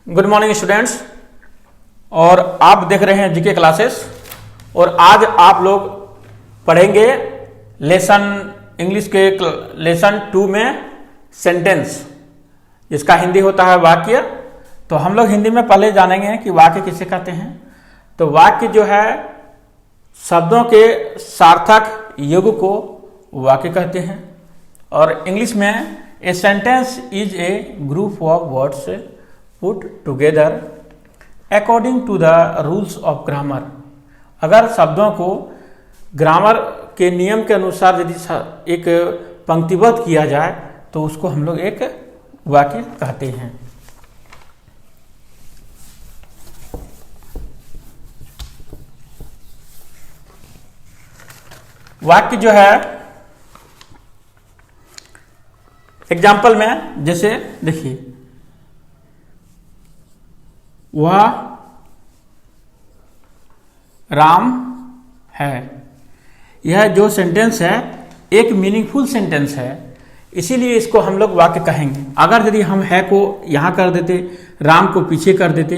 Good morning students. और आप देख रहे हैं जीके क्लासेस। और आज आप लोग पढ़ेंगे लेसन इंग्लिश के लेसन 2 में सेंटेंस, जिसका हिंदी होता है वाक्य। तो हम लोग हिंदी में पहले जानेंगे कि वाक्य किसे कहते हैं। तो वाक्य जो है शब्दों के सार्थक युग को वाक्य कहते हैं। और इंग्लिश में a sentence is a group of words put together according to the rules of grammar. अगर शब्दों को ग्रामर के नियम के अनुसार यदि एक पंक्तिबद्ध किया जाए तो उसको हम लोग एक वाक्य कहते हैं। वाक्य जो है एग्जाम्पल में जैसे देखिए, वह राम है। यह जो सेंटेंस है एक मीनिंगफुल सेंटेंस है, इसीलिए इसको हम लोग वाक्य कहेंगे। अगर यदि हम है को यहाँ कर देते, राम को पीछे कर देते,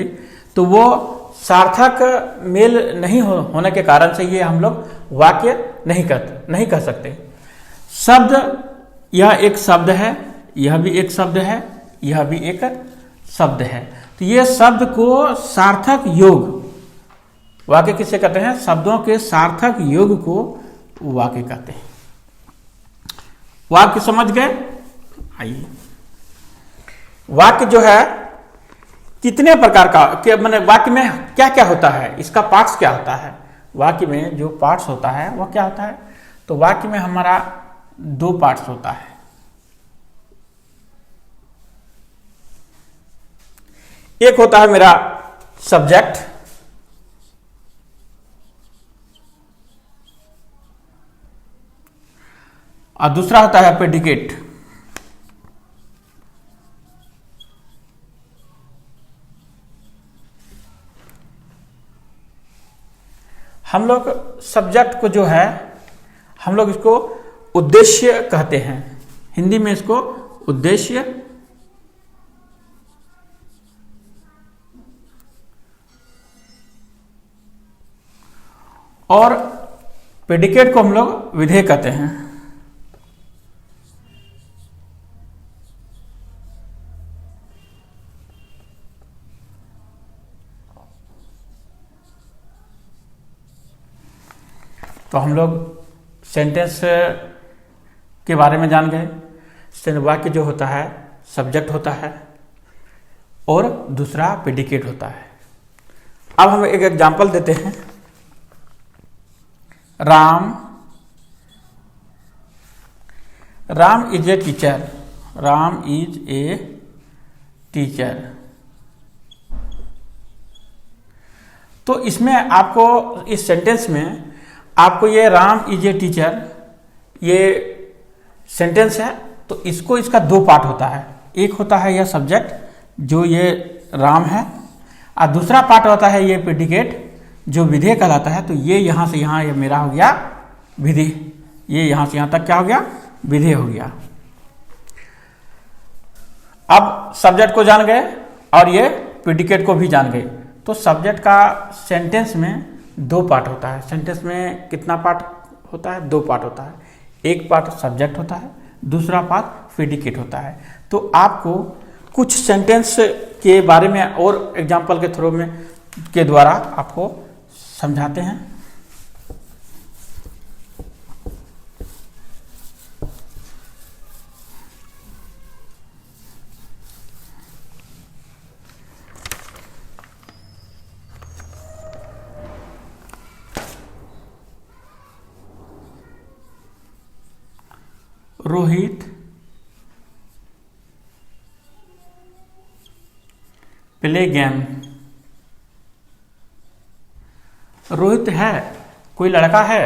तो वो सार्थक मेल नहीं होने के कारण से ये हम लोग वाक्य नहीं कह सकते। शब्द, यह एक शब्द है, यह भी एक शब्द है, यह भी एक शब्द है। तो ये शब्द को सार्थक योग वाक्य किसे कहते हैं? शब्दों के सार्थक योग को वाक्य कहते हैं। वाक्य समझ गए? आइए, वाक्य जो है कितने प्रकार का माने वाक्य में क्या क्या होता है, इसका पार्ट्स क्या होता है? वाक्य में जो पार्ट्स होता है वह क्या होता है? तो वाक्य में हमारा 2 पार्ट्स होता है। एक होता है मेरा सब्जेक्ट, और दूसरा होता है प्रेडिकेट। हम लोग सब्जेक्ट को जो है हम लोग इसको उद्देश्य कहते हैं। हिंदी में इसको उद्देश्य, और प्रेडिकेट को हम लोग विधेय कहते हैं। तो हम लोग सेंटेंस के बारे में जान गए। वाक्य जो होता है सब्जेक्ट होता है और दूसरा प्रेडिकेट होता है। अब हम एक एग्जांपल देते हैं। Ram is a teacher. Ram is a teacher. तो इसमें आपको इस सेंटेंस में आपको ये राम इज ए टीचर ये सेंटेंस है, तो इसका 2 पार्ट होता है। एक होता है यह सब्जेक्ट जो ये राम है, और दूसरा पार्ट होता है ये प्रेडिकेट जो विधेय कहलाता है। तो ये यहाँ से यहाँ ये मेरा हो गया विधेय, ये यहाँ से यहाँ तक क्या हो गया? विधेय हो गया। अब सब्जेक्ट को जान गए और ये प्रेडिकेट को भी जान गए। तो सब्जेक्ट का सेंटेंस में 2 पार्ट होता है। सेंटेंस में कितना पार्ट होता है? 2 पार्ट होता है। एक पार्ट सब्जेक्ट होता है, दूसरा पार्ट प्रेडिकेट होता है। तो आपको कुछ सेंटेंस के बारे में और एग्जाम्पल के थ्रू में के द्वारा आपको समझाते हैं। Rohit play game. रोहित है, कोई लड़का है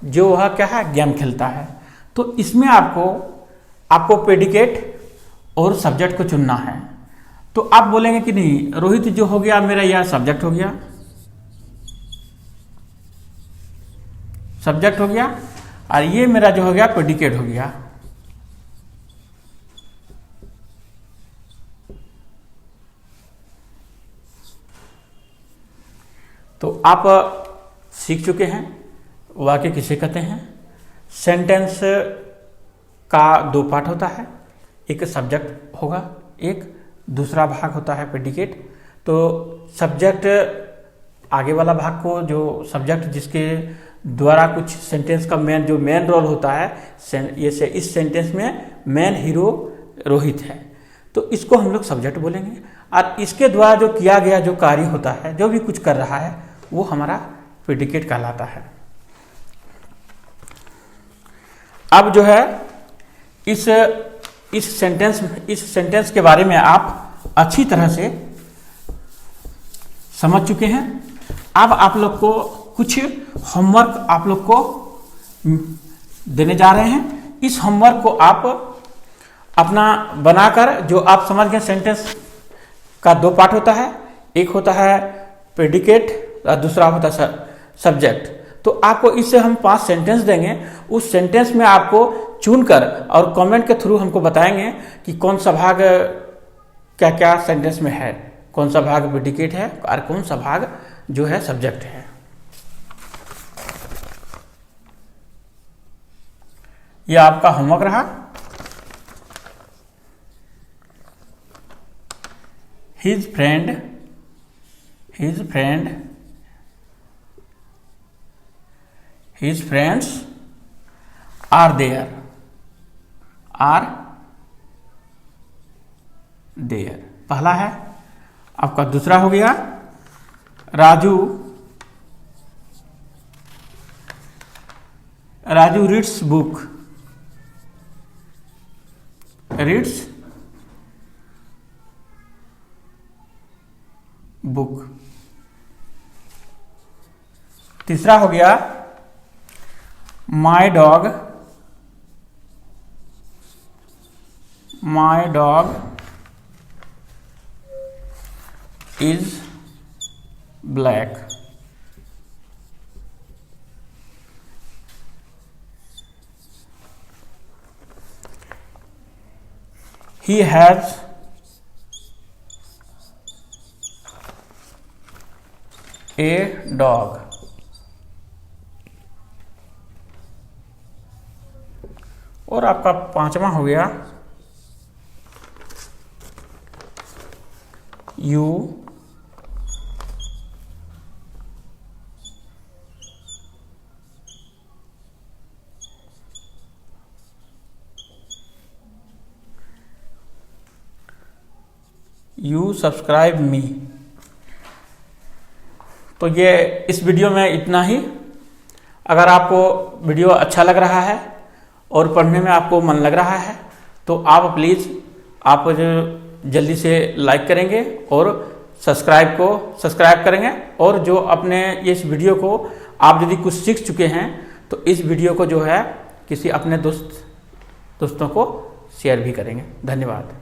जो वह क्या है? गेम खेलता है। तो इसमें आपको प्रेडिकेट और सब्जेक्ट को चुनना है। तो आप बोलेंगे कि नहीं, रोहित जो हो गया मेरा यह सब्जेक्ट हो गया, सब्जेक्ट हो गया, और ये मेरा जो हो गया प्रेडिकेट हो गया। तो आप सीख चुके हैं वाक्य किसे कहते हैं। सेंटेंस का दो पार्ट होता है, एक सब्जेक्ट होगा, एक दूसरा भाग होता है प्रेडिकेट। तो सब्जेक्ट आगे वाला भाग को, जो सब्जेक्ट जिसके द्वारा कुछ सेंटेंस का मेन रोल होता है, जैसे इस सेंटेंस में मेन हीरो रोहित है, तो इसको हम लोग सब्जेक्ट बोलेंगे। और इसके द्वारा जो किया गया जो कार्य होता है, जो भी कुछ कर रहा है, वो हमारा प्रेडिकेट कहलाता है। अब जो है इस सेंटेंस के बारे में आप अच्छी तरह से समझ चुके हैं। अब आप लोग को कुछ होमवर्क आप लोग को देने जा रहे हैं। इस होमवर्क को आप अपना बनाकर, जो आप समझ गए सेंटेंस का दो पार्ट होता है, एक होता है प्रेडिकेट और दूसरा होता है सब्जेक्ट। तो आपको इससे हम 5 सेंटेंस देंगे, उस सेंटेंस में आपको चुनकर और कमेंट के थ्रू हमको बताएंगे कि कौन सा भाग क्या क्या सेंटेंस में है, कौन सा भाग प्रेडिकेट है और कौन सा भाग जो है सब्जेक्ट है। यह आपका होमवर्क रहा। His friends are there. पहला है। आपका दूसरा हो गया, राजू रीड्स बुक। तीसरा हो गया, my dog is black. He has a dog. और आपका पांचवा हो गया, यू सब्सक्राइब मी। तो ये इस वीडियो में इतना ही। अगर आपको वीडियो अच्छा लग रहा है और पढ़ने में आपको मन लग रहा है, तो आप प्लीज़ आप जल्दी से लाइक करेंगे और सब्सक्राइब करेंगे। और जो अपने इस वीडियो को आप यदि कुछ सीख चुके हैं, तो इस वीडियो को जो है किसी अपने दोस्तों को शेयर भी करेंगे। धन्यवाद।